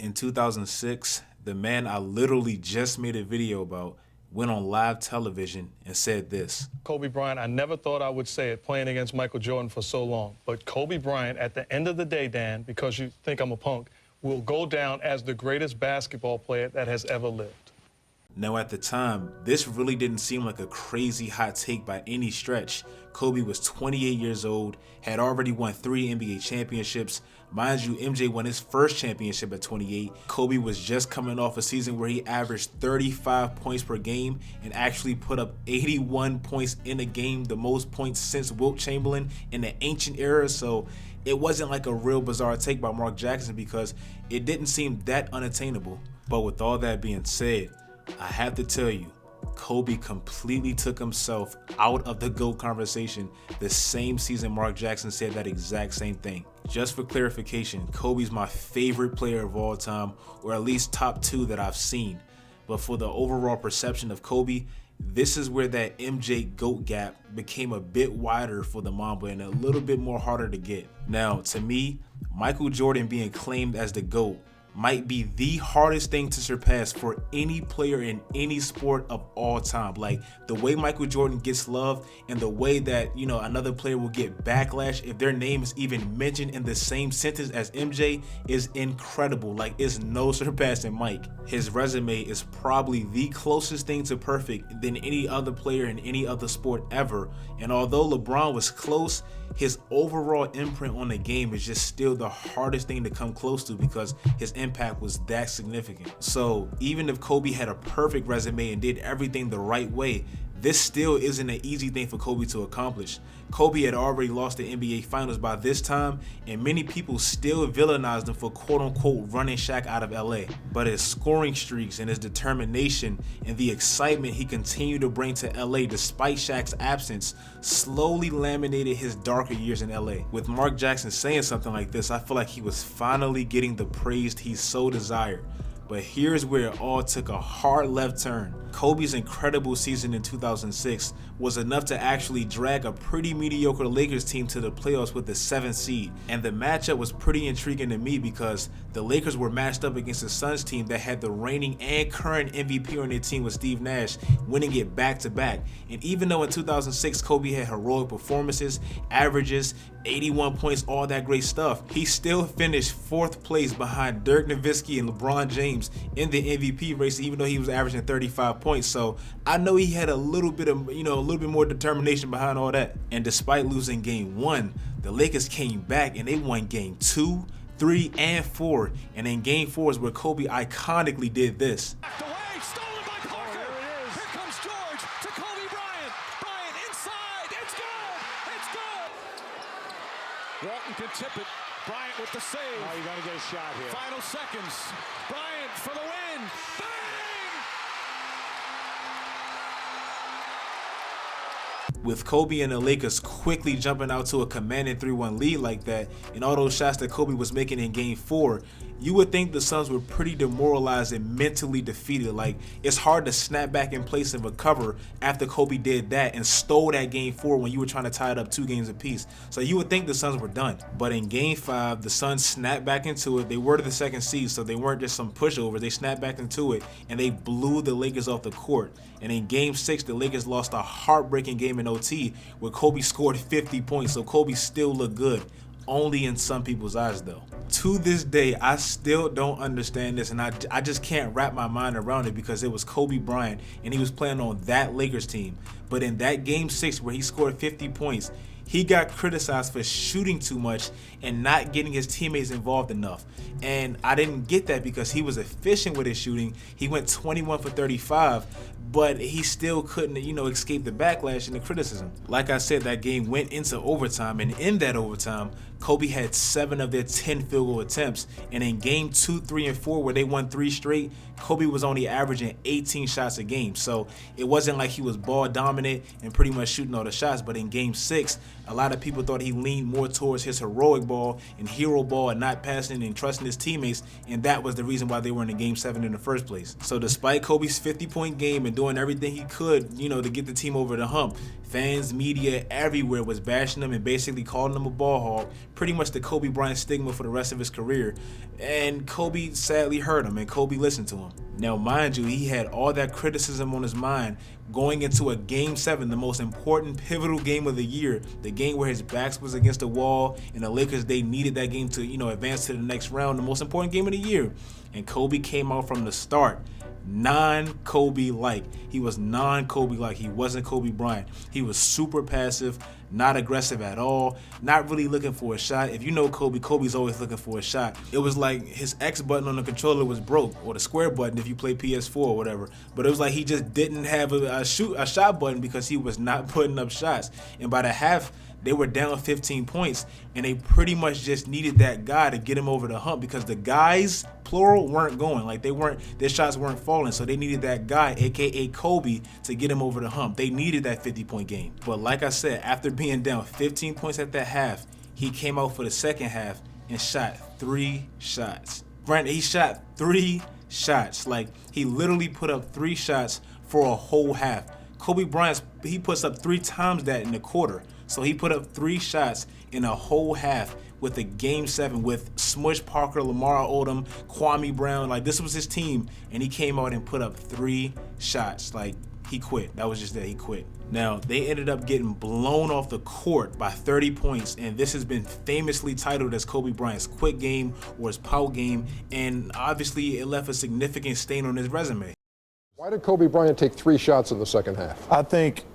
In 2006, the man I literally just made a video about went on live television and said this. Kobe Bryant, I never thought I would say it playing against Michael Jordan for so long, but Kobe Bryant, at the end of the day, Dan, because you think I'm a punk, will go down as the greatest basketball player that has ever lived. Now at the time, this really didn't seem like a crazy hot take by any stretch. Kobe was 28 years old, had already won 3 NBA championships. Mind you, MJ won his first championship at 28. Kobe was just coming off a season where he averaged 35 points per game and actually put up 81 points in a game, the most points since Wilt Chamberlain in the ancient era. So it wasn't like a real bizarre take by Mark Jackson because it didn't seem that unattainable. But with all that being said, I have to tell you, Kobe completely took himself out of the GOAT conversation the same season Mark Jackson said that exact same thing. Just for clarification, Kobe's my favorite player of all time, or at least top 2 that I've seen. But for the overall perception of Kobe, this is where that MJ GOAT gap became a bit wider for the Mamba and a little bit more harder to get. Now, to me, Michael Jordan being claimed as the GOAT might be the hardest thing to surpass for any player in any sport of all time. Like the way Michael Jordan gets love and the way that, another player will get backlash if their name is even mentioned in the same sentence as MJ is incredible. Like it's no surpassing Mike. His resume is probably the closest thing to perfect than any other player in any other sport ever. And although LeBron was close, his overall imprint on the game is just still the hardest thing to come close to because his impact was that significant. So even if Kobe had a perfect resume and did everything the right way, this still isn't an easy thing for Kobe to accomplish. Kobe had already lost the NBA Finals by this time, and many people still villainized him for quote-unquote running Shaq out of LA. But his scoring streaks and his determination and the excitement he continued to bring to LA despite Shaq's absence slowly laminated his darker years in LA. With Mark Jackson saying something like this, I feel like he was finally getting the praise he so desired. But here's where it all took a hard left turn. Kobe's incredible season in 2006 was enough to actually drag a pretty mediocre Lakers team to the playoffs with the 7th seed. And the matchup was pretty intriguing to me because the Lakers were matched up against the Suns team that had the reigning and current MVP on their team with Steve Nash, winning it back-to-back. And even though in 2006 Kobe had heroic performances, averages, 81 points, all that great stuff, he still finished 4th place behind Dirk Nowitzki and LeBron James in the MVP race, even though he was averaging 35 points. So I know he had a little bit of, a little bit more determination behind all that. And despite losing game 1, the Lakers came back and they won game 2, 3, and 4. And in game 4 is where Kobe iconically did this. Walton can tip it. Bryant with the save. Oh, you got to get a shot here. Final seconds. Bryant for the win. Bang! With Kobe and the Lakers quickly jumping out to a commanding 3-1 lead like that, and all those shots that Kobe was making in game 4, you would think the Suns were pretty demoralized and mentally defeated. Like, it's hard to snap back in place and recover after Kobe did that and stole that game 4 when you were trying to tie it up 2 games apiece. So you would think the Suns were done. But in game 5, the Suns snapped back into it. They were the 2nd seed, so they weren't just some pushovers. They snapped back into it, and they blew the Lakers off the court. And in game 6, the Lakers lost a heartbreaking game in OT where Kobe scored 50 points. So Kobe still looked good, only in some people's eyes though. To this day, I still don't understand this, and I just can't wrap my mind around it because it was Kobe Bryant and he was playing on that Lakers team. But in that game 6 where he scored 50 points, he got criticized for shooting too much and not getting his teammates involved enough. And I didn't get that because he was efficient with his shooting. He went 21 for 35, but he still couldn't, escape the backlash and the criticism. Like I said, that game went into overtime, and in that overtime, Kobe had 7 of their 10 field goal attempts. And in game 2, 3, and 4, where they won 3 straight, Kobe was only averaging 18 shots a game. So it wasn't like he was ball dominant and pretty much shooting all the shots. But in game 6, A lot of people thought he leaned more towards his heroic ball and hero ball and not passing and trusting his teammates, and that was the reason why they were in the Game 7 in the first place. So despite Kobe's 50-point game and doing everything he could, to get the team over the hump, fans, media, everywhere was bashing him and basically calling him a ball hog, pretty much the Kobe Bryant stigma for the rest of his career. And Kobe sadly heard him, and Kobe listened to him. Now, mind you, he had all that criticism on his mind going into a Game 7, the most important, pivotal game of the year, the game where his back was against the wall, and the Lakers, they needed that game to, advance to the next round, the most important game of the year. And Kobe came out from the start non-Kobe-like. He was non-Kobe-like. He wasn't Kobe Bryant. He was super passive, not aggressive at all, not really looking for a shot. If you know Kobe, Kobe's always looking for a shot. It was like his X button on the controller was broke, or the square button if you play PS4 or whatever. But it was like he just didn't have a shot button because he was not putting up shots. And by the half, they were down 15 points, and they pretty much just needed that guy to get him over the hump because the guys, plural, weren't going. Like their shots weren't falling, so they needed that guy, aka Kobe, to get him over the hump. They needed that 50-point game. But like I said, after being down 15 points at that half, he came out for the second half and shot 3 shots. Right, he shot 3 shots. Like, he literally put up 3 shots for a whole half. Kobe Bryant, he puts up 3 times that in a quarter. So he put up 3 shots in a whole half with a Game 7 with Smush Parker, Lamar Odom, Kwame Brown. Like, this was his team, and he came out and put up 3 shots. Like, he quit. That was just that. He quit. Now, they ended up getting blown off the court by 30 points, and this has been famously titled as Kobe Bryant's quit game or his pout game, and obviously it left a significant stain on his resume. Why did Kobe Bryant take 3 shots in the second half? I think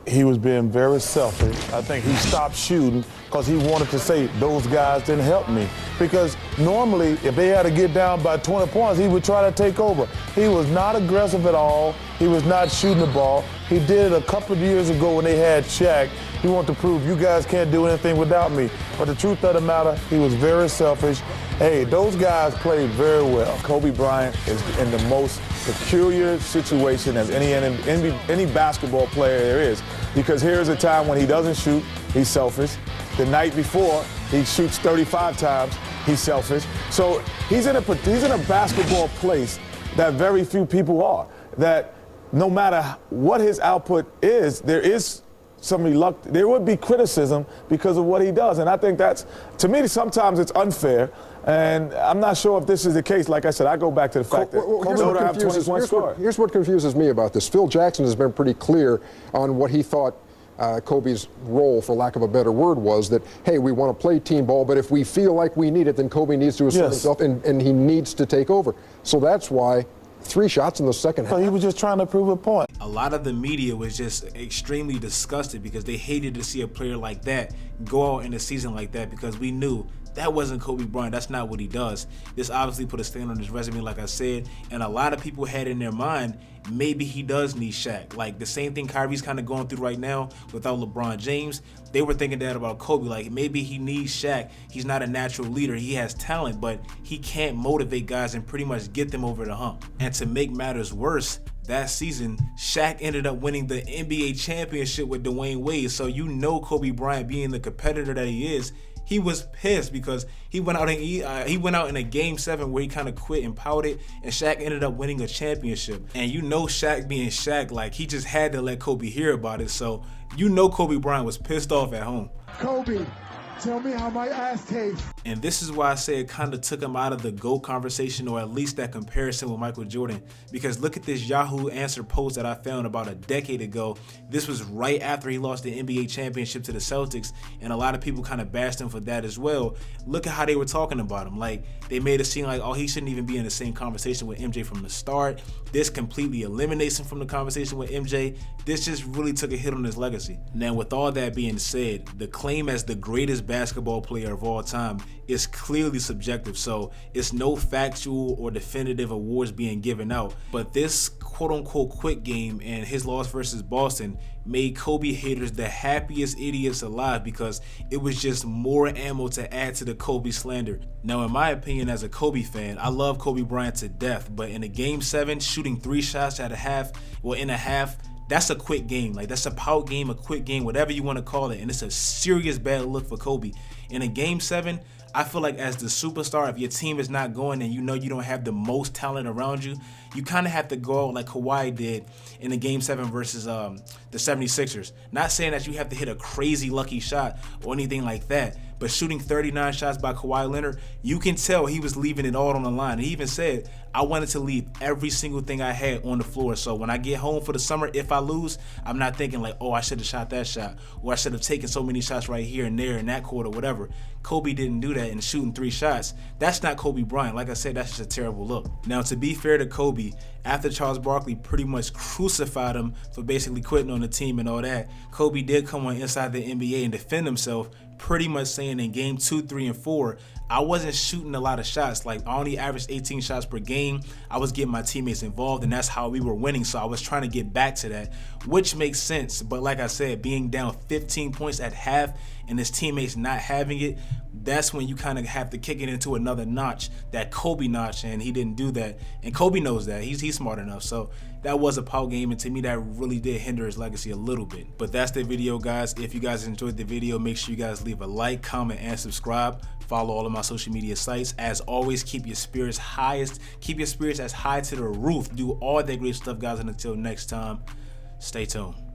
he was being very selfish. I think he stopped shooting because he wanted to say, those guys didn't help me. Because normally, if they had to get down by 20 points, he would try to take over. He was not aggressive at all. He was not shooting the ball. He did it a couple of years ago when they had Shaq. He wanted to prove, you guys can't do anything without me. But the truth of the matter, he was very selfish. Hey, those guys played very well. Kobe Bryant is in the most peculiar situation as any basketball player there is. Because here's a time when he doesn't shoot, he's selfish. The night before, he shoots 35 times, he's selfish. So he's in a basketball place that very few people are. That no matter what his output is, there is some reluctance. There would be criticism because of what he does. And I think that's, to me, sometimes it's unfair. And I'm not sure if this is the case. Like I said, I go back to the fact that Kobe would have 20-point score. Here's what confuses me about this. Phil Jackson has been pretty clear on what he thought Kobe's role, for lack of a better word, was that, hey, we want to play team ball, but if we feel like we need it, then Kobe needs to assert himself, and he needs to take over. So that's why 3 shots in the second half. So he was just trying to prove a point. A lot of the media was just extremely disgusted because they hated to see a player like that go out in a season like that, because we knew that wasn't Kobe Bryant. That's not what he does. This obviously put a stain on his resume, like I said, and a lot of people had in their mind maybe he does need Shaq. Like the same thing Kyrie's kind of going through right now without LeBron James. They were thinking that about Kobe. Like maybe he needs Shaq. He's not a natural leader. He has talent, but he can't motivate guys and pretty much get them over the hump. And to make matters worse, that season, Shaq ended up winning the NBA championship with Dwayne Wade. So you know Kobe Bryant, being the competitor that he is, he was pissed because he went out in a Game 7 where he kind of quit and pouted, and Shaq ended up winning a championship. And you know Shaq being Shaq, like he just had to let Kobe hear about it. So you know Kobe Bryant was pissed off at home. Kobe, tell me how my ass tastes. And this is why I say it kind of took him out of the GOAT conversation, or at least that comparison with Michael Jordan. Because look at this Yahoo Answer post that I found about a decade ago. This was right after he lost the NBA championship to the Celtics, and a lot of people kind of bashed him for that as well. Look at how they were talking about him. Like, they made it seem like, oh, he shouldn't even be in the same conversation with MJ from the start. This completely eliminates him from the conversation with MJ. This just really took a hit on his legacy. Now, with all that being said, the claim as the greatest basketball player of all time is clearly subjective, so it's no factual or definitive awards being given out. But this quote-unquote quit game and his loss versus Boston made Kobe haters the happiest idiots alive, because it was just more ammo to add to the Kobe slander. Now, in my opinion, as a Kobe fan, I love Kobe Bryant to death, but in a Game 7, shooting 3 shots in a half, that's a quick game. Like, that's a pout game, a quick game, whatever you want to call it. And it's a serious bad look for Kobe. In a Game 7, I feel like as the superstar, if your team is not going and you know you don't have the most talent around you, you kind of have to go out like Kawhi did in the Game 7 versus the 76ers. Not saying that you have to hit a crazy lucky shot or anything like that, but shooting 39 shots by Kawhi Leonard, you can tell he was leaving it all on the line. He even said, I wanted to leave every single thing I had on the floor. So when I get home for the summer, if I lose, I'm not thinking like, oh, I should have shot that shot, or I should have taken so many shots right here and there in that quarter, whatever. Kobe didn't do that and shooting 3 shots. That's not Kobe Bryant. Like I said, that's just a terrible look. Now, to be fair to Kobe, after Charles Barkley pretty much crucified him for basically quitting on the team and all that, Kobe did come on Inside the NBA and defend himself, pretty much saying in Game 2, 3, and 4, I wasn't shooting a lot of shots. Like, I only averaged 18 shots per game. I was getting my teammates involved, and that's how we were winning. So I was trying to get back to that, which makes sense. But like I said, being down 15 points at half and his teammates not having it, that's when you kind of have to kick it into another notch, that Kobe notch, and he didn't do that. And Kobe knows that. He's smart enough. So that was a pout game, and to me, that really did hinder his legacy a little bit. But that's the video, guys. If you guys enjoyed the video, make sure you guys leave a like, comment, and subscribe. Follow all of my social media sites. As always, keep your spirits as high to the roof. Do all that great stuff, guys, and until next time, stay tuned.